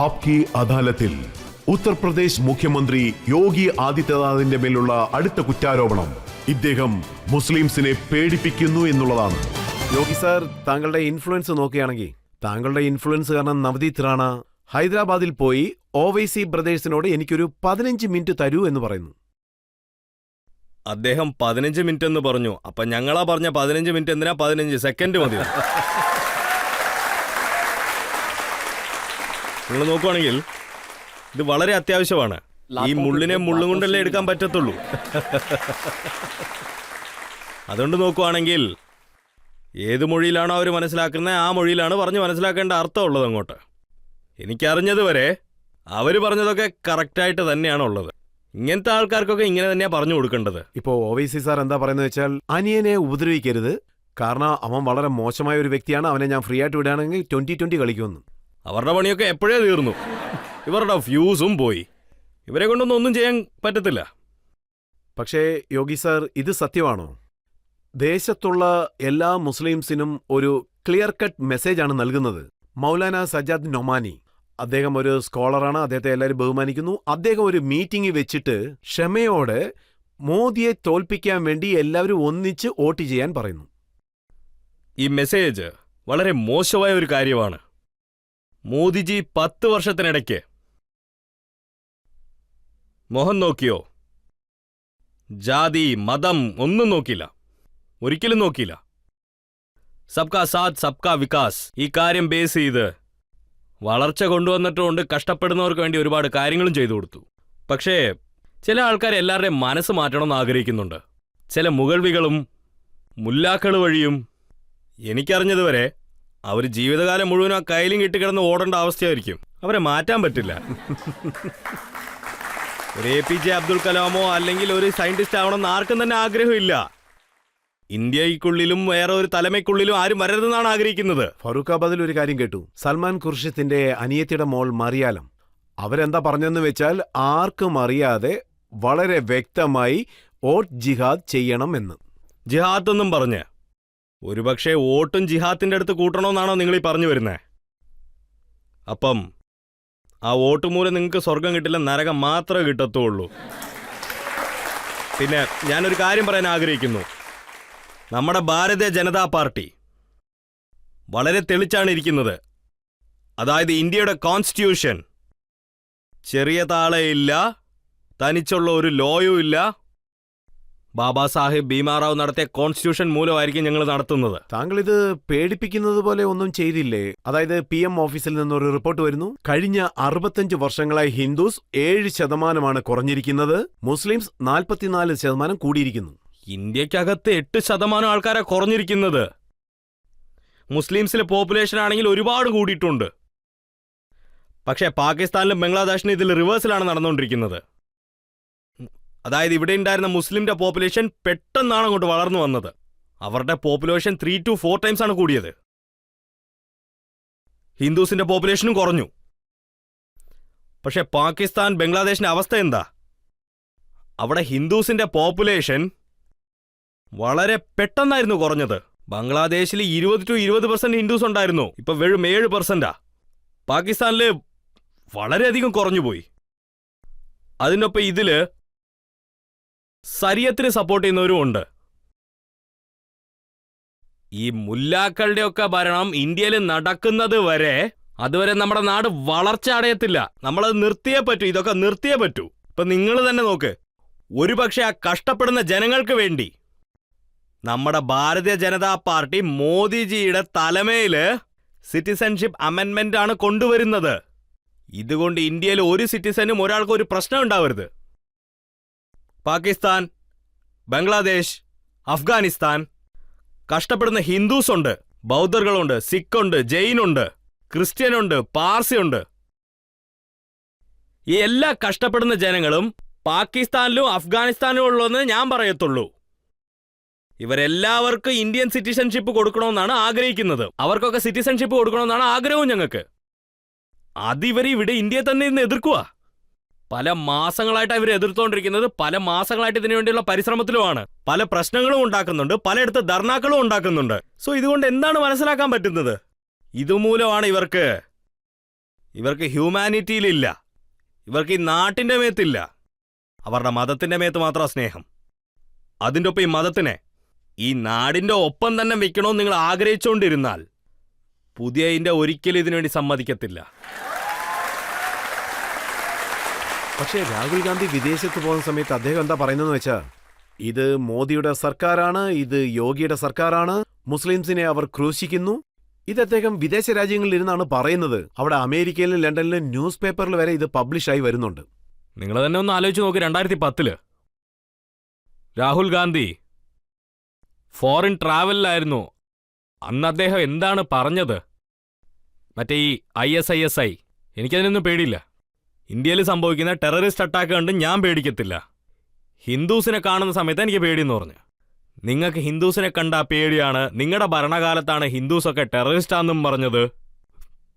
ആപ്കി അദാലത്തിൽ ഉത്തർപ്രദേശ് മുഖ്യമന്ത്രി യോഗി ആദിത്യനാഥിന്റെ മേലുള്ള അടുത്ത കുറ്റാരോപണം ഇദ്ദേഹം മുസ്ലിംസിനെ പേടിപ്പിക്കുന്നു എന്നുള്ളതാണ്. യോഗി സാർ, താങ്കളുടെ ഇൻഫ്ലുവൻസ് നോക്കുകയാണെങ്കിൽ താങ്കളുടെ ഇൻഫ്ലുവൻസ് കാരണം നവദീപ് റാണ ഹൈദരാബാദിൽ പോയി ഓവൈസി ബ്രദേഴ്സിനോട് എനിക്കൊരു 15 മിനിറ്റ് തരൂ എന്ന് പറയുന്നു. അദ്ദേഹം 15 മിനിറ്റ് എന്ന് പറഞ്ഞു. അപ്പൊ ഞങ്ങളാ പറഞ്ഞ 15 മിനിറ്റ് എന്തിനാ? 15 സെക്കൻഡ് മതി. നിങ്ങൾ നോക്കുവാണെങ്കിൽ ഇത് വളരെ അത്യാവശ്യമാണ്. ഈ മുള്ളിനെ മുള്ളും കൊണ്ടല്ലേ എടുക്കാൻ പറ്റത്തുള്ളൂ. അതുകൊണ്ട് നോക്കുവാണെങ്കിൽ ഏത് മൊഴിയിലാണോ അവർ മനസ്സിലാക്കുന്നത് ആ മൊഴിയിലാണ് പറഞ്ഞ് മനസ്സിലാക്കേണ്ട അർത്ഥമുള്ളത്. അങ്ങോട്ട് എനിക്കറിഞ്ഞതുവരെ അവർ പറഞ്ഞതൊക്കെ കറക്റ്റായിട്ട് തന്നെയാണ് ഉള്ളത്. ഇങ്ങനത്തെ ആൾക്കാർക്കൊക്കെ ഇങ്ങനെ തന്നെയാ പറഞ്ഞു കൊടുക്കേണ്ടത്. ഇപ്പോ ഓവൈസി സാർ എന്താ പറയുന്നത് വെച്ചാൽ, അനിയനെ ഉപദ്രവിക്കരുത്, കാരണം അവൻ വളരെ മോശമായ ഒരു വ്യക്തിയാണ്, അവനെ ഞാൻ ഫ്രീ ആയിട്ട് വിടുകയാണെങ്കിൽ 2020 കളിക്കുമെന്ന്. അവരുടെ പണിയൊക്കെ എപ്പോഴേ തീർന്നു. ഇവരുടെ ഫ്യൂസും പോയി. ഇവരെ കൊണ്ടൊന്നും ഒന്നും ചെയ്യാൻ പറ്റത്തില്ല. പക്ഷേ യോഗി സാർ, ഇത് സത്യമാണോ? ദേശത്തുള്ള എല്ലാ മുസ്ലിംസിനും ഒരു ക്ലിയർ കട്ട് മെസ്സേജാണ് നൽകുന്നത്. മൗലാന സജാദ് നൊമാനി, അദ്ദേഹം ഒരു സ്കോളറാണ്, അദ്ദേഹത്തെ എല്ലാവരും ബഹുമാനിക്കുന്നു. അദ്ദേഹം ഒരു മീറ്റിംഗ് വെച്ചിട്ട് ക്ഷമയോടെ മോദിയെ തോൽപ്പിക്കാൻ വേണ്ടി എല്ലാവരും ഒന്നിച്ച് വോട്ട് ചെയ്യാൻ പറയുന്നു. ഈ മെസ്സേജ് വളരെ മോശമായ ഒരു കാര്യമാണ്. മോദിജി 10 വർഷത്തിനിടയ്ക്ക് മോഹൻ നോക്കിയോ? ജാതി മതം ഒന്നും നോക്കിയില്ല, ഒരിക്കലും നോക്കിയില്ല. സബ്കാ സാത്ത് സബ്കാ വികാസ് ഈ കാര്യം ബേസ് ചെയ്ത് വളർച്ച കൊണ്ടുവന്നിട്ടുകൊണ്ട് കഷ്ടപ്പെടുന്നവർക്ക് വേണ്ടി ഒരുപാട് കാര്യങ്ങളും ചെയ്തു കൊടുത്തു. പക്ഷേ ചില ആൾക്കാർ എല്ലാവരുടെയും മനസ്സ് മാറ്റണമെന്ന് ആഗ്രഹിക്കുന്നുണ്ട്. ചില മുഗൾവികളും മുല്ലാക്കൾ വഴിയും എനിക്കറിഞ്ഞതുവരെ അവർ ജീവിതകാലം മുഴുവൻ ആ കയ്യിലും കെട്ടിക്കിടന്ന് ഓടേണ്ട അവസ്ഥയായിരിക്കും. അവരെ മാറ്റാൻ പറ്റില്ല. ഒരു APJ അബ്ദുൽ കലാമോ അല്ലെങ്കിൽ ഒരു സയന്റിസ്റ്റ് ആവണമെന്ന് ആർക്കും തന്നെ ആഗ്രഹമില്ല. ഇന്ത്യക്കുള്ളിലും വേറെ ഒരു തലമയ്ക്കുള്ളിലും ആരും വരരുതെന്നാണ് ആഗ്രഹിക്കുന്നത്. ഫറൂഖാബാദിൽ ഒരു കാര്യം കേട്ടു. സൽമാൻ ഖുർഷിത്തിന്റെ അനിയത്തിയുടെ മോൾ മറിയാലം അവരെന്താ പറഞ്ഞെന്ന് വെച്ചാൽ, ആർക്കും അറിയാതെ വളരെ വ്യക്തമായി വോട്ട് ജിഹാദ് ചെയ്യണം എന്ന്. ജിഹാദ് എന്നും പറഞ്ഞ് ഒരുപക്ഷെ വോട്ടും ജിഹാദിന്റെ അടുത്ത് കൂട്ടണമെന്നാണോ നിങ്ങൾ ഈ പറഞ്ഞു വരുന്നേ? അപ്പം ആ വോട്ട് മൂലം നിങ്ങൾക്ക് സ്വർഗം കിട്ടില്ല, നരകം മാത്രമേ കിട്ടത്തുള്ളൂ. പിന്നെ ഞാനൊരു കാര്യം പറയാൻ ആഗ്രഹിക്കുന്നു. നമ്മുടെ ഭാരതീയ ജനതാ പാർട്ടി വളരെ തെളിച്ചാണ് ഇരിക്കുന്നത്. അതായത് ഇന്ത്യയുടെ കോൺസ്റ്റിറ്റ്യൂഷൻ ചെറിയ താളയില്ല, തനിച്ചുള്ള ഒരു ലോയും ഇല്ല. ബാബാ സാഹിബ് ഭീമാറാവ് നടത്തിയ കോൺസ്റ്റിറ്റ്യൂഷൻ മൂലമായിരിക്കും ഞങ്ങൾ നടത്തുന്നത്. താങ്കൾ ഇത് പേടിപ്പിക്കുന്നത് പോലെ ഒന്നും ചെയ്തില്ലേ? അതായത് PM ഓഫീസിൽ നിന്നൊരു റിപ്പോർട്ട് വരുന്നു, കഴിഞ്ഞ 65 വർഷങ്ങളായി ഹിന്ദുസ് 7% കുറഞ്ഞിരിക്കുന്നത്, മുസ്ലിംസ് 44% കൂടിയിരിക്കുന്നു. ഇന്ത്യക്കകത്ത് 8% ആൾക്കാരെ കുറഞ്ഞിരിക്കുന്നത്. മുസ്ലിംസിലെ പോപ്പുലേഷൻ ആണെങ്കിൽ ഒരുപാട് കൂടിയിട്ടുണ്ട്. പക്ഷേ പാകിസ്ഥാനിലും ബംഗ്ലാദേശിലും ഇതിൽ റിവേഴ്സിലാണ് നടന്നുകൊണ്ടിരിക്കുന്നത്. അതായത് ഇവിടെ ഉണ്ടായിരുന്ന മുസ്ലിംന്റെ പോപ്പുലേഷൻ പെട്ടെന്നാണ് അങ്ങോട്ട് വളർന്നു വന്നത്. അവരുടെ പോപ്പുലേഷൻ 3 to 4 times ആണ് കൂടിയത്. ഹിന്ദുസിന്റെ പോപ്പുലേഷനും കുറഞ്ഞു. പക്ഷെ പാകിസ്ഥാൻ ബംഗ്ലാദേശിന്റെ അവസ്ഥ എന്താ? അവിടെ ഹിന്ദുസിന്റെ പോപ്പുലേഷൻ വളരെ പെട്ടെന്നായിരുന്നു കുറഞ്ഞത്. ബംഗ്ലാദേശിൽ 20 to 20% ഹിന്ദുസ് ഉണ്ടായിരുന്നു, ഇപ്പൊ വെറും 7%. പാകിസ്ഥാനില് വളരെയധികം കുറഞ്ഞുപോയി. അതിനൊപ്പം ഇതില് സരിയത്തിന് സപ്പോർട്ട് ചെയ്യുന്നവരും ഉണ്ട്. ഈ മുല്ലാക്കളുടെയൊക്കെ ഭരണം ഇന്ത്യയിൽ നടക്കുന്നത് വരെ അതുവരെ നമ്മുടെ നാട് വളർച്ച അടയത്തില്ല. നമ്മളത് നിർത്തിയേ പറ്റൂ, ഇതൊക്കെ നിർത്തിയേ പറ്റൂ. ഇപ്പൊ നിങ്ങൾ തന്നെ നോക്ക്, ഒരുപക്ഷെ ആ കഷ്ടപ്പെടുന്ന ജനങ്ങൾക്ക് വേണ്ടി നമ്മുടെ ഭാരതീയ ജനതാ പാർട്ടി മോദിജിയുടെ തലമേല് സിറ്റിസൺഷിപ്പ് അമെൻമെന്റ് ആണ് കൊണ്ടുവരുന്നത്. ഇതുകൊണ്ട് ഇന്ത്യയിൽ ഒരു സിറ്റിസനും ഒരാൾക്ക് ഒരു പ്രശ്നം ഉണ്ടാവരുത്. പാകിസ്ഥാൻ, ബംഗ്ലാദേശ്, അഫ്ഗാനിസ്ഥാൻ കഷ്ടപ്പെടുന്ന ഹിന്ദുസ് ഉണ്ട്, ബൗദ്ധர்களுണ്ട്, സിഖുണ്ട്, ജെയിനുണ്ട്, ക്രിസ്ത്യനുണ്ട്, പാർസിയുണ്ട്. ഈ എല്ലാ കഷ്ടപ്പെടുന്ന ജനങ്ങളും പാകിസ്ഥാനിലും അഫ്ഗാനിസ്ഥാനിലും ഉള്ളതെന്ന് ഞാൻ പറയത്തുള്ളൂ. ഇവരെല്ലാവർക്കും ഇന്ത്യൻ സിറ്റിസൺഷിപ്പ് കൊടുക്കണമെന്നാണ് ആഗ്രഹിക്കുന്നത്. അവർക്കൊക്കെ സിറ്റിസൺഷിപ്പ് കൊടുക്കണമെന്നാണ് ആഗ്രഹവും ഞങ്ങൾക്ക്. അതിവർ ഇവിടെ ഇന്ത്യയെ തന്നെ ഇന്ന് എതിർക്കുക. പല മാസങ്ങളായിട്ട് ഇവർ എതിർത്തുകൊണ്ടിരിക്കുന്നത്. പല മാസങ്ങളായിട്ട് ഇതിനു വേണ്ടിയുള്ള പരിശ്രമത്തിലുമാണ്. പല പ്രശ്നങ്ങളും ഉണ്ടാക്കുന്നുണ്ട്, പലയിടത്ത് ധർണാക്കളും ഉണ്ടാക്കുന്നുണ്ട്. സോ ഇതുകൊണ്ട് എന്താണ് മനസ്സിലാക്കാൻ പറ്റുന്നത്? ഇതുമൂലമാണ് ഇവർക്ക് ഇവർക്ക് ഹ്യൂമാനിറ്റിയിലില്ല, ഇവർക്ക് ഈ നാട്ടിന്റെ മേത്തില്ല. അവരുടെ മതത്തിന്റെ മേത്ത് മാത്രം സ്നേഹം. അതിൻ്റെ ഒപ്പം ഈ മതത്തിനെ ഈ നാടിന്റെ ഒപ്പം തന്നെ വെക്കണമെന്ന് നിങ്ങൾ ആഗ്രഹിച്ചുകൊണ്ടിരുന്നാൽ പുതിയ ഇന്ത്യ ഒരിക്കലും ഇതിനുവേണ്ടി സമ്മതിക്കത്തില്ല. പക്ഷേ രാഹുൽ ഗാന്ധി വിദേശത്ത് പോകുന്ന സമയത്ത് അദ്ദേഹം എന്താ പറയുന്നതെന്ന് വെച്ചാൽ, ഇത് മോദിയുടെ സർക്കാരാണ്, ഇത് യോഗിയുടെ സർക്കാരാണ്, മുസ്ലിംസിനെ അവർ ക്രൂശിക്കുന്നു. ഇത് അദ്ദേഹം വിദേശ രാജ്യങ്ങളിൽ ഇരുന്നാണ് പറയുന്നത്. അവിടെ അമേരിക്കയിലും ലണ്ടനിലും ന്യൂസ് പേപ്പറിൽ വരെ ഇത് പബ്ലിഷായി വരുന്നുണ്ട്. നിങ്ങൾ തന്നെ ഒന്ന് ആലോചിച്ച് നോക്ക്. 2010 രാഹുൽ ഗാന്ധി ഫോറിൻ ട്രാവലിലായിരുന്നു. അന്ന് അദ്ദേഹം എന്താണ് പറഞ്ഞത്? മറ്റേ ഈ ISISI, എനിക്കതിനൊന്നും പേടിയില്ല. ഇന്ത്യയിൽ സംഭവിക്കുന്ന ടെററിസ്റ്റ് അറ്റാക്ക് കണ്ട് ഞാൻ പേടിക്കത്തില്ല. ഹിന്ദുസിനെ കാണുന്ന സമയത്ത് എനിക്ക് പേടിയെന്ന് പറഞ്ഞു. നിങ്ങൾക്ക് ഹിന്ദുസിനെ കണ്ട പേടിയാണ്, നിങ്ങളുടെ ഭരണകാലത്താണ് ഹിന്ദുസൊക്കെ ടെററിസ്റ്റാന്നും പറഞ്ഞത്.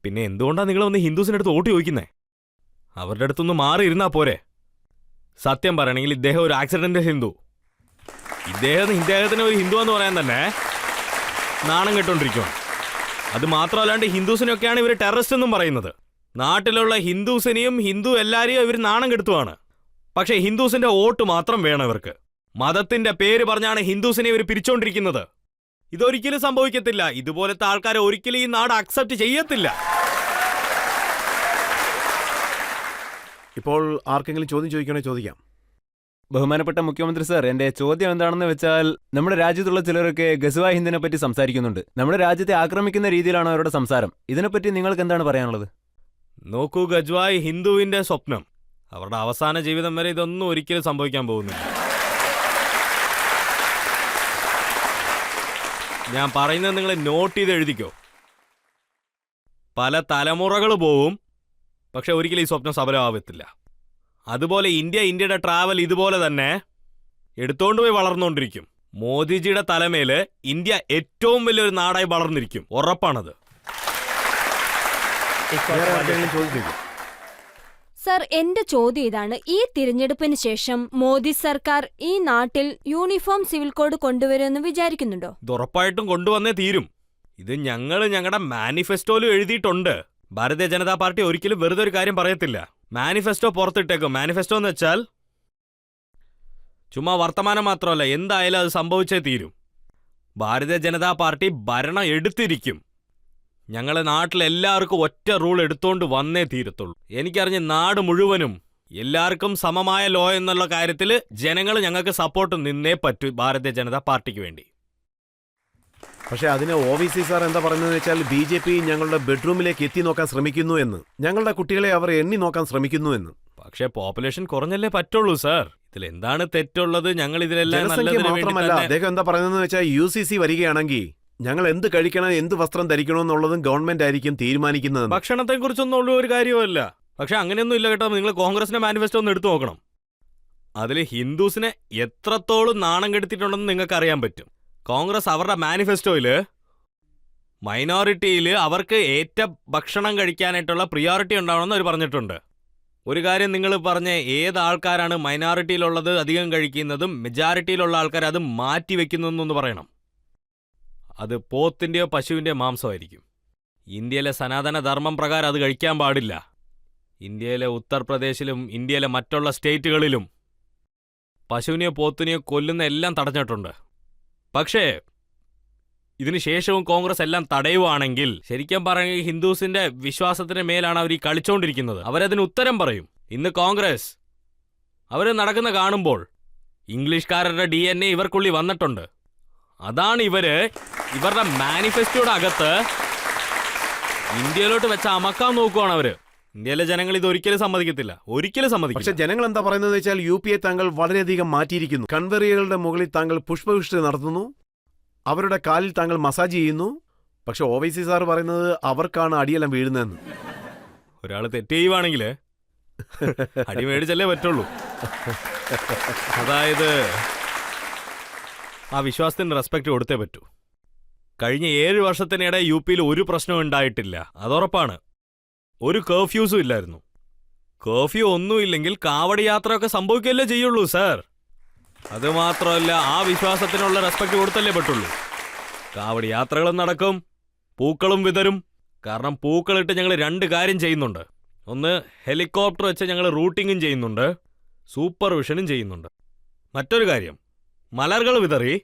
പിന്നെ എന്തുകൊണ്ടാണ് നിങ്ങൾ വന്ന് ഹിന്ദുസിൻ്റെ അടുത്ത് വോട്ട് ചോദിക്കുന്നേ? അവരുടെ അടുത്തൊന്ന് മാറിയിരുന്നാ പോരെ. സത്യം പറയണമെങ്കിൽ ഇദ്ദേഹം ഒരു ആക്സിഡന്റ് ഹിന്ദു. ഇദ്ദേഹത്തിന് ഒരു ഹിന്ദു എന്ന് പറയാൻ തന്നെ നാണം കെട്ടോണ്ടിരിക്കുകയാണ്. അത് മാത്രമല്ലാണ്ട് ഹിന്ദുസിനൊക്കെയാണ് ഇവർ ടെററിസ്റ്റ് എന്നും പറയുന്നത്. നാട്ടിലുള്ള ഹിന്ദുസിനെയും ഹിന്ദു എല്ലാരെയും ഇവർ നാണം കെടുത്തുവാണ്. പക്ഷേ ഹിന്ദുസിന്റെ വോട്ട് മാത്രം വേണം ഇവർക്ക്. മതത്തിന്റെ പേര് പറഞ്ഞാണ് ഹിന്ദുസിനെ ഇവർ പിരിച്ചോണ്ടിരിക്കുന്നത്. ഇതൊരിക്കലും സംഭവിക്കത്തില്ല. ഇതുപോലത്തെ ആൾക്കാരെ ഒരിക്കലും ഈ നാട് അക്സെപ്റ്റ് ചെയ്യത്തില്ല. ഇപ്പോൾ ആർക്കെങ്കിലും ചോദ്യം ചോദിക്കണേ ചോദിക്കാം. ബഹുമാനപ്പെട്ട മുഖ്യമന്ത്രി സർ, എന്റെ ചോദ്യം എന്താണെന്ന് വെച്ചാൽ, നമ്മുടെ രാജ്യത്തുള്ള ചിലരൊക്കെ ഗസ്വാ ഹിന്ദിനെ പറ്റി സംസാരിക്കുന്നുണ്ട്. നമ്മുടെ രാജ്യത്തെ ആക്രമിക്കുന്ന രീതിയിലാണ് അവരുടെ സംസാരം. ഇതിനെപ്പറ്റി നിങ്ങൾക്ക് എന്താണ് പറയാനുള്ളത്? നോക്കൂ, ഗജ്വായ് ഹിന്ദുവിന്റെ സ്വപ്നം. അവരുടെ അവസാന ജീവിതം വരെ ഇതൊന്നും ഒരിക്കലും സംഭവിക്കാൻ പോകുന്നില്ല. ഞാൻ പറയുന്നത് നിങ്ങൾ നോട്ട് ചെയ്ത് എഴുതിക്കോ. പല തലമുറകൾ പോവും, പക്ഷെ ഒരിക്കലും ഈ സ്വപ്നം സഫലമാവത്തില്ല. അതുപോലെ ഇന്ത്യയുടെ ട്രാവൽ ഇതുപോലെ തന്നെ എടുത്തോണ്ട് പോയി വളർന്നുകൊണ്ടിരിക്കും. മോദിജിയുടെ തലമേല് ഇന്ത്യ ഏറ്റവും വലിയൊരു നാടായി വളർന്നിരിക്കും, ഉറപ്പാണത്. സർ, എന്റെ ചോദ്യം ഇതാണ്. ഈ തിരഞ്ഞെടുപ്പിന് ശേഷം മോദി സർക്കാർ ഈ നാട്ടിൽ യൂണിഫോം സിവിൽ കോഡ് കൊണ്ടുവരുമെന്ന് വിചാരിക്കുന്നുണ്ടോ? ഇത് ഉറപ്പായിട്ടും കൊണ്ടുവന്നേ തീരും. ഇത് ഞങ്ങളുടെ മാനിഫെസ്റ്റോയിലും എഴുതിയിട്ടുണ്ട്. ഭാരതീയ ജനതാ പാർട്ടി ഒരിക്കലും വെറുതെ ഒരു കാര്യം പറയത്തില്ല. മാനിഫെസ്റ്റോ പുറത്തിട്ടേക്കും. മാനിഫെസ്റ്റോ എന്ന് വെച്ചാൽ ചുമ്മാ വർത്തമാനം മാത്രമല്ല, എന്തായാലും അത് സംഭവിച്ചേ തീരും. ഭാരതീയ ജനതാ പാർട്ടി ഭരണം എടുത്തിരിക്കും. ഞങ്ങളെ നാട്ടിലെല്ലാവർക്കും ഒറ്റ റൂൾ എടുത്തോണ്ട് വന്നേ തീരത്തുള്ളൂ. എനിക്കറിഞ്ഞ് നാട് മുഴുവനും എല്ലാവർക്കും സമമായ ലോ എന്നുള്ള കാര്യത്തിൽ ജനങ്ങൾ ഞങ്ങൾക്ക് സപ്പോർട്ട് നിന്നേ പറ്റൂ ഭാരതീയ ജനതാ പാർട്ടിക്ക് വേണ്ടി. പക്ഷെ അതിന് OVC സാർ എന്താ പറയുന്നതെന്ന് വെച്ചാൽ, BJP ഞങ്ങളുടെ ബെഡ്റൂമിലേക്ക് എത്തി നോക്കാൻ ശ്രമിക്കുന്നു എന്ന്, ഞങ്ങളുടെ കുട്ടികളെ അവർ എണ്ണി നോക്കാൻ ശ്രമിക്കുന്നു എന്ന്. പക്ഷേ പോപ്പുലേഷൻ കുറഞ്ഞല്ലേ പറ്റുള്ളൂ സാർ. ഇതിൽ എന്താണ് തെറ്റുള്ളത്? ഞങ്ങൾ ഇതിലെല്ലാം ജനസംഖ്യ മാത്രമല്ല, അദ്ദേഹം എന്താ പറയുന്നതെന്ന് വെച്ചാൽ, UCC വരികയാണെങ്കിൽ ഞങ്ങൾ എന്ത് കഴിക്കണം, എന്ത് വസ്ത്രം ധരിക്കണം എന്നുള്ളതും ഗവൺമെന്റ് ആയിരിക്കും തീരുമാനിക്കുന്നത്. ഭക്ഷണത്തെ കുറിച്ചൊന്നും ഉള്ള ഒരു കാര്യമല്ല. പക്ഷെ അങ്ങനെയൊന്നും ഇല്ല കേട്ടോ. നിങ്ങൾ കോൺഗ്രസിന്റെ മാനിഫെസ്റ്റോ ഒന്ന് എടുത്തു നോക്കണം. അതിൽ ഹിന്ദുസിനെ എത്രത്തോളം നാണം കെടുത്തിട്ടുണ്ടെന്ന് നിങ്ങൾക്ക് അറിയാൻ പറ്റും. കോൺഗ്രസ് അവരുടെ മാനിഫെസ്റ്റോയില് മൈനോറിറ്റിയിൽ അവർക്ക് ഏറ്റ ഭക്ഷണം കഴിക്കാനായിട്ടുള്ള പ്രിയോറിറ്റി ഉണ്ടാവണമെന്ന് അവർ പറഞ്ഞിട്ടുണ്ട്. ഒരു കാര്യം നിങ്ങൾ പറഞ്ഞ, ഏത് ആൾക്കാരാണ് മൈനോറിറ്റിയിലുള്ളത് അധികം കഴിക്കുന്നതും മെജോറിറ്റിയിലുള്ള ആൾക്കാർ അത് മാറ്റി വെക്കുന്നതെന്നൊന്ന് പറയണം. അത് പോത്തിൻ്റെയോ പശുവിൻ്റെയോ മാംസമായിരിക്കും. ഇന്ത്യയിലെ സനാതന ധർമ്മം പ്രകാരം അത് കഴിക്കാൻ പാടില്ല. ഇന്ത്യയിലെ ഉത്തർപ്രദേശിലും ഇന്ത്യയിലെ മറ്റുള്ള സ്റ്റേറ്റുകളിലും പശുവിനെയോ പോത്തിനെയോ കൊല്ലുന്ന എല്ലാം തടഞ്ഞിട്ടുണ്ട്. പക്ഷേ ഇതിനു ശേഷവും കോൺഗ്രസ് എല്ലാം തടയുവാണെങ്കിൽ ശരിക്കും പറയുക ഹിന്ദുസിന്റെ വിശ്വാസത്തിന് മേലാണ് അവർ ഈ കളിച്ചോണ്ടിരിക്കുന്നത്. അവരതിന് ഉത്തരം പറയും. ഇന്ന് കോൺഗ്രസ് അവർ നടക്കുന്ന കാണുമ്പോൾ ഇംഗ്ലീഷുകാരുടെ DNA ഇവർക്കുള്ളിൽ വന്നിട്ടുണ്ട്. അതാണ് ഇവരുടെ മാനിഫെസ്റ്റോയുടെ അകത്ത് ഇന്ത്യയിലോട്ട് വെച്ച് അമക്കാൻ നോക്കുവാണ് അവര്. ഇന്ത്യയിലെ ജനങ്ങൾ ഇത് ഒരിക്കലും സമ്മതിക്കത്തില്ല, ഒരിക്കലും സമ്മതിക്കില്ല. പക്ഷെ ജനങ്ങൾ എന്താ പറയുന്നത് വെച്ചാൽ, UPA താങ്കൾ വളരെയധികം മാറ്റിയിരിക്കുന്നു. കൺവെറിയറുടെ മുകളിൽ താങ്കൾ പുഷ്പവൃഷ്ടി നടത്തുന്നു, അവരുടെ കാലിൽ താങ്കൾ മസാജ് ചെയ്യുന്നു. പക്ഷെ OVC സാർ പറയുന്നത് അവർക്കാണ് അടിയെല്ലാം വീഴുന്നതെന്ന്. ഒരാൾ തെറ്റ് ചെയ്യുവാണെങ്കിൽ അടി മേടിച്ചല്ലേ പറ്റുള്ളൂ. അതായത് ആ വിശ്വാസത്തിന് റെസ്പെക്ട് കൊടുത്തേ പറ്റൂ. കഴിഞ്ഞ 7 വർഷത്തിനിടെ UPയിൽ ഒരു പ്രശ്നവും ഉണ്ടായിട്ടില്ല, അതുറപ്പാണ്. ഒരു കർഫ്യൂസും ഇല്ലായിരുന്നു. കർഫ്യൂ ഒന്നുമില്ലെങ്കിൽ കാവടി യാത്രയൊക്കെ സംഭവിക്കല്ലേ ചെയ്യുള്ളൂ സാർ. അതുമാത്രമല്ല, ആ വിശ്വാസത്തിനുള്ള റെസ്പെക്ട് കൊടുത്തല്ലേ പറ്റുള്ളൂ. കാവടി യാത്രകളും നടക്കും, പൂക്കളും വിതരും. കാരണം പൂക്കളിട്ട് ഞങ്ങൾ 2 കാര്യം ചെയ്യുന്നുണ്ട്. ഒന്ന് ഹെലികോപ്റ്റർ വെച്ച് ഞങ്ങൾ റൂട്ടിങ്ങും ചെയ്യുന്നുണ്ട്, സൂപ്പർവിഷനും ചെയ്യുന്നുണ്ട്. മറ്റൊരു കാര്യം, മലർകൾ വിതറി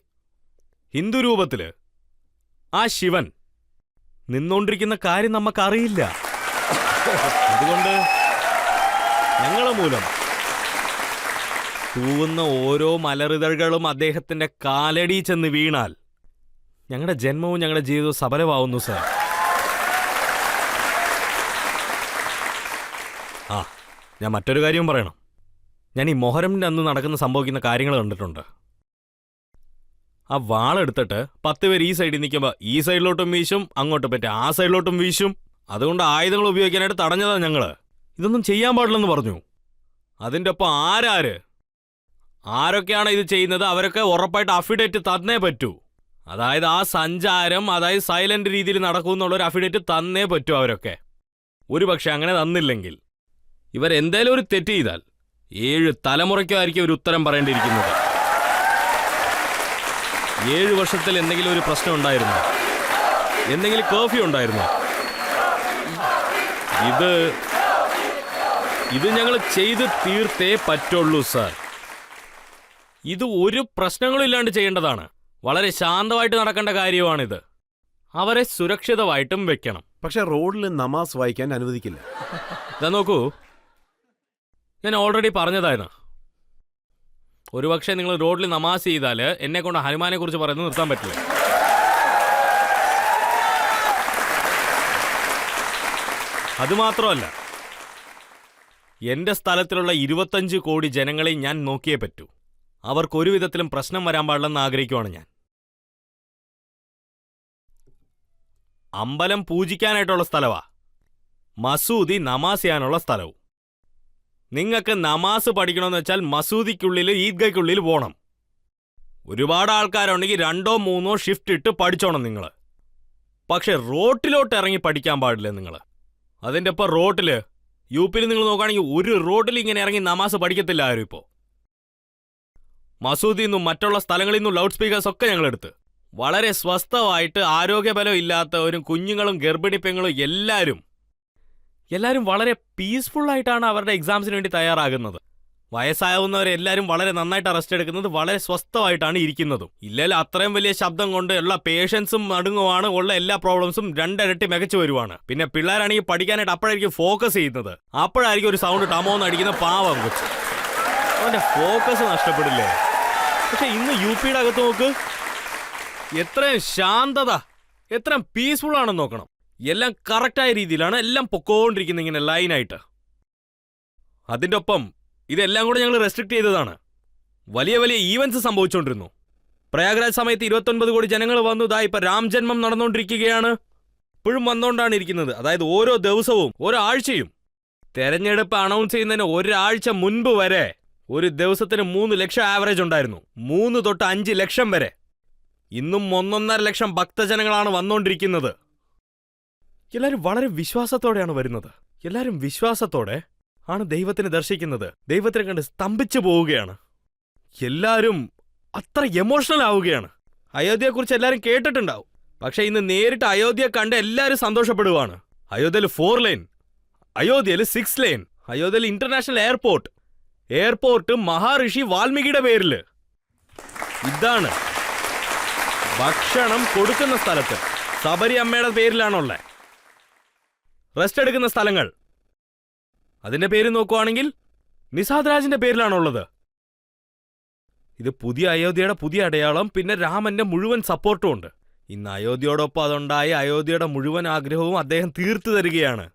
ഹിന്ദു രൂപത്തില് ആ ശിവൻ നിന്നോണ്ടിരിക്കുന്ന കാര്യം നമുക്കറിയില്ല. അതുകൊണ്ട് ഞങ്ങൾ മൂലം തൂവുന്ന ഓരോ മലറിതഴുകളും അദ്ദേഹത്തിന്റെ കാലടി ചെന്ന് വീണാൽ ഞങ്ങളുടെ ജന്മവും ഞങ്ങളുടെ ജീവിതവും സഫലമാവുന്നു സാർ. ആ, ഞാൻ മറ്റൊരു കാര്യവും പറയണം. ഞാൻ ഈ മൊഹരമിൻ്റെ അന്ന് നടക്കുന്ന സംഭവിക്കുന്ന കാര്യങ്ങൾ കണ്ടിട്ടുണ്ട്. ആ വാളെടുത്തിട്ട് 10 പേര് ഈ സൈഡിൽ നിൽക്കുമ്പോൾ ഈ സൈഡിലോട്ടും വീശും, അങ്ങോട്ട് പറ്റും ആ സൈഡിലോട്ടും വീശും. അതുകൊണ്ട് ആയുധങ്ങൾ ഉപയോഗിക്കാനായിട്ട് തടഞ്ഞതാ ഞങ്ങൾ. ഇതൊന്നും ചെയ്യാൻ പാടില്ലെന്ന് പറഞ്ഞു. അതിൻ്റെ ഒപ്പം ആരൊക്കെയാണ് ഇത് ചെയ്യുന്നത് അവരൊക്കെ ഉറപ്പായിട്ട് അഫിഡേറ്റ് തന്നേ പറ്റൂ. അതായത് ആ സഞ്ചാരം സൈലന്റ് രീതിയിൽ നടക്കുമെന്നുള്ളൊരു അഫിഡേറ്റ് തന്നേ പറ്റൂ അവരൊക്കെ. ഒരു പക്ഷെ അങ്ങനെ തന്നില്ലെങ്കിൽ ഇവരെന്തേലും ഒരു തെറ്റ് ചെയ്താൽ 7 തലമുറയ്ക്കായിരിക്കും ഒരു ഉത്തരം പറയേണ്ടിയിരിക്കുന്നത്. 7 വർഷത്തിൽ എന്തെങ്കിലും ഒരു പ്രശ്നം ഉണ്ടായിരുന്നോ? എന്തെങ്കിലും കർഫ്യൂ ഉണ്ടായിരുന്നോ? ഇത് ഞങ്ങൾ ചെയ്ത് തീർത്തേ പറ്റുള്ളൂ സാർ. ഇത് ഒരു പ്രശ്നങ്ങളും ഇല്ലാണ്ട് ചെയ്യേണ്ടതാണ്. വളരെ ശാന്തമായിട്ട് നടക്കേണ്ട കാര്യമാണിത്. അവരെ സുരക്ഷിതമായിട്ടും വെക്കണം. പക്ഷെ റോഡിൽ നമാസ് വായിക്കാൻ അനുവദിക്കില്ല. ഇതാ നോക്കൂ, ഞാൻ ഓൾറെഡി പറഞ്ഞതായിരുന്നു. ഒരുപക്ഷെ നിങ്ങൾ റോഡിൽ നമാസ് ചെയ്താൽ എന്നെ കൊണ്ട് ഹനുമാനെ കുറിച്ച് പറയുന്നത് നിർത്താൻ പറ്റില്ല. അതുമാത്രമല്ല, എന്റെ സ്ഥലത്തിലുള്ള 25 കോടി ജനങ്ങളെ ഞാൻ നോക്കിയേ പറ്റൂ. അവർക്കൊരു വിധത്തിലും പ്രശ്നം വരാൻ പാടില്ലെന്ന് ആഗ്രഹിക്കുവാണ് ഞാൻ. അമ്പലം പൂജിക്കാനായിട്ടുള്ള സ്ഥലവാ, മസൂദി നമാസ് ചെയ്യാനുള്ള സ്ഥലവും. നിങ്ങൾക്ക് നമാസ് പഠിക്കണമെന്ന് വെച്ചാൽ മസൂദിക്കുള്ളിൽ ഈദ്ഗയ്ക്കുള്ളിൽ പോകണം. ഒരുപാട് ആൾക്കാരുണ്ടെങ്കിൽ 2 or 3 ഷിഫ്റ്റ് ഇട്ട് പഠിച്ചോണം നിങ്ങൾ. പക്ഷെ റോട്ടിലോട്ട് ഇറങ്ങി പഠിക്കാൻ പാടില്ല നിങ്ങൾ. അതിൻ്റെ ഒപ്പം റോട്ടില് യുപിയിൽ നിങ്ങൾ നോക്കുകയാണെങ്കിൽ ഒരു റോഡിൽ ഇങ്ങനെ ഇറങ്ങി നമാസ് പഠിക്കത്തില്ല ആരും. ഇപ്പോൾ മസൂദിൽ നിന്നും മറ്റുള്ള സ്ഥലങ്ങളിൽ നിന്നും ലൗഡ് സ്പീക്കേഴ്സ് ഒക്കെ ഞങ്ങളെടുത്ത് വളരെ സ്വസ്ഥമായിട്ട് ആരോഗ്യബലം ഇല്ലാത്തവരും കുഞ്ഞുങ്ങളും ഗർഭിണി പെങ്ങളും എല്ലാവരും വളരെ പീസ്ഫുള്ളായിട്ടാണ് അവരുടെ എക്സാംസിന് വേണ്ടി തയ്യാറാകുന്നത്. വയസ്സാവുന്നവരെല്ലാവരും വളരെ നന്നായിട്ട് റെസ്റ്റ് എടുക്കുന്നത്, വളരെ സ്വസ്ഥമായിട്ടാണ് ഇരിക്കുന്നതും. ഇല്ലെങ്കിൽ അത്രയും വലിയ ശബ്ദം കൊണ്ട് ഉള്ള പേഷ്യൻസും നടുങ്ങുവാണ്, ഉള്ള എല്ലാ പ്രോബ്ലംസും 2 ഇരട്ടി മികച്ചു വരുവാണ്. പിന്നെ പിള്ളേരാണെങ്കിൽ പഠിക്കാനായിട്ട് അപ്പോഴായിരിക്കും ഫോക്കസ് ചെയ്യുന്നത്. അപ്പോഴായിരിക്കും ഒരു സൗണ്ട് ടമോന്ന് അടിക്കുന്ന പാവം കൊച്ച്. അവന്റെ ഫോക്കസ് നഷ്ടപ്പെടില്ലേ? പക്ഷെ ഇന്ന് യുപിയുടെ അകത്ത് നോക്ക്, എത്രയും ശാന്തത, എത്രയും പീസ്ഫുൾ ആണെന്ന് നോക്കണം. എല്ലാം കറക്റ്റായ രീതിയിലാണ് എല്ലാം പൊക്കോണ്ടിരിക്കുന്നത് ഇങ്ങനെ ലൈനായിട്ട്. അതിൻ്റെ ഒപ്പം ഇതെല്ലാം കൂടെ ഞങ്ങൾ റെസ്ട്രിക്ട് ചെയ്തതാണ്. വലിയ വലിയ ഈവൻസ് സംഭവിച്ചുകൊണ്ടിരുന്നു. പ്രയാഗ്രാജ് സമയത്ത് 29 കോടി ജനങ്ങൾ വന്നു. ഇപ്പൊ രാം ജന്മം നടന്നുകൊണ്ടിരിക്കുകയാണ്. ഇപ്പോഴും വന്നുകൊണ്ടാണ് ഇരിക്കുന്നത്. അതായത് ഓരോ ദിവസവും ഓരോ ആഴ്ചയും. തെരഞ്ഞെടുപ്പ് അനൗൺസ് ചെയ്യുന്നതിന് ഒരാഴ്ച മുൻപ് വരെ ഒരു ദിവസത്തിന് 3 ലക്ഷം ആവറേജ് ഉണ്ടായിരുന്നു. 3 തൊട്ട് 5 ലക്ഷം വരെ. ഇന്നും 1.5 ലക്ഷം ഭക്തജനങ്ങളാണ് വന്നുകൊണ്ടിരിക്കുന്നത്. എല്ലാവരും വളരെ വിശ്വാസത്തോടെയാണ് വരുന്നത്. എല്ലാവരും വിശ്വാസത്തോടെ ആണ് ദൈവത്തിനെ ദർശിക്കുന്നത്. ദൈവത്തിനെ കണ്ട് സ്തംഭിച്ചു പോവുകയാണ്. എല്ലാവരും അത്ര എമോഷണൽ ആവുകയാണ്. അയോധ്യയെക്കുറിച്ച് എല്ലാവരും കേട്ടിട്ടുണ്ടാവും. പക്ഷെ ഇന്ന് നേരിട്ട് അയോധ്യ കണ്ട് എല്ലാവരും സന്തോഷപ്പെടുവാണ്. അയോധ്യയിൽ 4 ലൈൻ, അയോധ്യയിൽ 6 ലൈൻ, അയോധ്യയിൽ ഇന്റർനാഷണൽ എയർപോർട്ട് മഹാഋഷി വാൽമീകിയുടെ പേരില്. ഇതാണ് ഭക്ഷണം കൊടുക്കുന്ന സ്ഥലത്ത് സബരി അമ്മയുടെ പേരിലാണുള്ളത്. റെസ്റ്റ് എടുക്കുന്ന സ്ഥലങ്ങൾ അതിന്റെ പേര് നോക്കുവാണെങ്കിൽ നിസാദ് രാജിന്റെ പേരിലാണുള്ളത്. ഇത് പുതിയ അയോധ്യയുടെ പുതിയ അടയാളം. പിന്നെ രാമന്റെ മുഴുവൻ സപ്പോർട്ടും ഉണ്ട്. ഇന്ന് അയോധ്യയോടൊപ്പം അതുണ്ടായ അയോധ്യയുടെ മുഴുവൻ ആഗ്രഹവും അദ്ദേഹം തീർത്തു തരികയാണ്.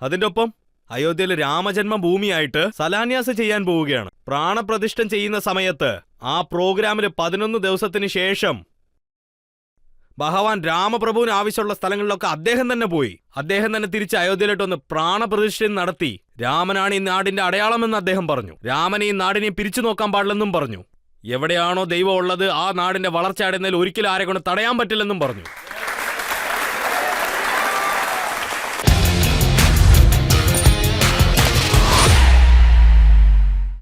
അതിന്റെ ഒപ്പം അയോധ്യയിൽ രാമജന്മ ഭൂമിയായിട്ട് സലാന്യാസ് ചെയ്യാൻ പോവുകയാണ്. പ്രാണപ്രതിഷ്ഠം ചെയ്യുന്ന സമയത്ത് ആ പ്രോഗ്രാമിൽ 11 ദിവസത്തിന് ശേഷം ഭഗവാൻ രാമപ്രഭുവിന് ആവശ്യമുള്ള സ്ഥലങ്ങളിലൊക്കെ അദ്ദേഹം തന്നെ പോയി. അദ്ദേഹം തന്നെ തിരിച്ച് അയോധ്യയിലോട്ടൊന്ന് പ്രാണപ്രതിഷ്ഠ നടത്തി. രാമനാണ് ഈ നാടിന്റെ അടയാളമെന്ന് അദ്ദേഹം പറഞ്ഞു. രാമനെ ഈ നാടിനെ പിരിച്ചു നോക്കാൻ പാടില്ലെന്നും പറഞ്ഞു. എവിടെയാണോ ദൈവം ഉള്ളത് ആ നാടിന്റെ വളർച്ച അടയുന്നതിൽ ഒരിക്കലും ആരെ കൊണ്ട് തടയാൻ പറ്റില്ലെന്നും പറഞ്ഞു.